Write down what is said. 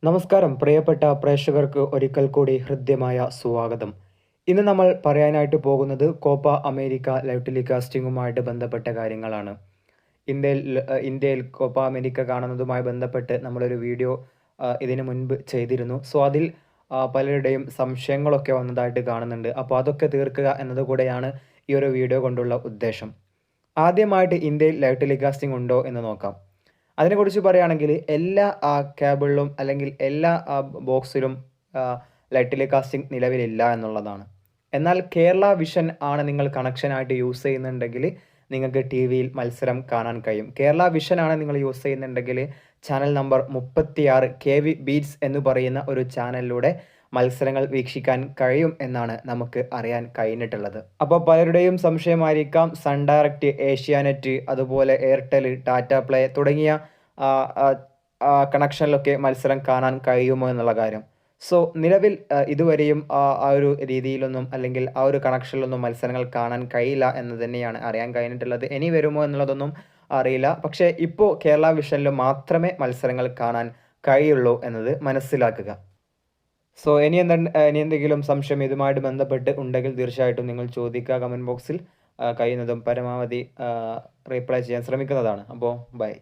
നമസ്കാരം പ്രിയപ്പെട്ട പ്രേക്ഷകർക്ക് ഒരിക്കൽ കൂടി ഹൃദ്യമായ സ്വാഗതം. ഇന്ന് നമ്മൾ പറയാനായിട്ട് പോകുന്നത് കോപ്പ അമേരിക്ക ലൈവ് ടെലികാസ്റ്റിംഗുമായിട്ട് ബന്ധപ്പെട്ട കാര്യങ്ങളാണ്. ഇന്ത്യയിൽ കോപ്പ അമേരിക്ക കാണുന്നതുമായി ബന്ധപ്പെട്ട് നമ്മളൊരു വീഡിയോ ഇതിനു മുൻപ് ചെയ്തിരുന്നു. സോ അതിൽ പലരുടെയും സംശയങ്ങളൊക്കെ വന്നതായിട്ട് കാണുന്നുണ്ട്. അപ്പോൾ അതൊക്കെ തീർക്കുക എന്നത് കൂടെയാണ് ഈ ഒരു വീഡിയോ കൊണ്ടുള്ള ഉദ്ദേശം. ആദ്യമായിട്ട് ഇന്ത്യയിൽ ലൈവ് ടെലികാസ്റ്റിംഗ് ഉണ്ടോ എന്ന് നോക്കാം. അതിനെക്കുറിച്ച് പറയുകയാണെങ്കിൽ എല്ലാ കേബിളിലും അല്ലെങ്കിൽ എല്ലാ ബോക്സിലും ലൈവ് ടെലികാസ്റ്റിംഗ് നിലവിലില്ല എന്നുള്ളതാണ്. എന്നാൽ കേരള വിഷൻ ആണ് നിങ്ങൾ കണക്ഷനായിട്ട് യൂസ് ചെയ്യുന്നുണ്ടെങ്കിൽ നിങ്ങൾക്ക് ടി വിയിൽ മത്സരം കാണാൻ കഴിയും. കേരള വിഷൻ ആണ് നിങ്ങൾ യൂസ് ചെയ്യുന്നുണ്ടെങ്കിൽ ചാനൽ നമ്പർ 36 KV ബീറ്റ്സ് എന്ന് പറയുന്ന ഒരു ചാനലിലൂടെ മത്സരങ്ങൾ വീക്ഷിക്കാൻ കഴിയും എന്നാണ് നമുക്ക് അറിയാൻ കഴിഞ്ഞിട്ടുള്ളത്. അപ്പോൾ പലരുടെയും സംശയമായിരിക്കാം സൺ ഡയറക്റ്റ്, ഏഷ്യാനെറ്റ്, അതുപോലെ എയർടെൽ, ടാറ്റ പ്ലേ തുടങ്ങിയ കണക്ഷനിലൊക്കെ മത്സരം കാണാൻ കഴിയുമോ എന്നുള്ള കാര്യം. സോ നിലവിൽ ഇതുവരെയും ആ ഒരു രീതിയിലൊന്നും അല്ലെങ്കിൽ ആ ഒരു കണക്ഷനിലൊന്നും മത്സരങ്ങൾ കാണാൻ കഴിയില്ല എന്ന് തന്നെയാണ് അറിയാൻ കഴിഞ്ഞിട്ടുള്ളത്. ഇനി വരുമോ എന്നുള്ളതൊന്നും അറിയില്ല. പക്ഷേ ഇപ്പോൾ കേരള വിഷനിൽ മാത്രമേ മത്സരങ്ങൾ കാണാൻ കഴിയുള്ളൂ എന്നത് മനസ്സിലാക്കുക. സോ ഇനി എന്തെങ്കിലും സംശയം ഇതുമായിട്ട് ബന്ധപ്പെട്ട് ഉണ്ടെങ്കിൽ തീർച്ചയായിട്ടും നിങ്ങൾ ചോദിക്കുക കമൻറ്റ് ബോക്സിൽ. കഴിയുന്നതും പരമാവധി റീപ്ലൈ ചെയ്യാൻ ശ്രമിക്കുന്നതാണ്. അപ്പോൾ ബൈ.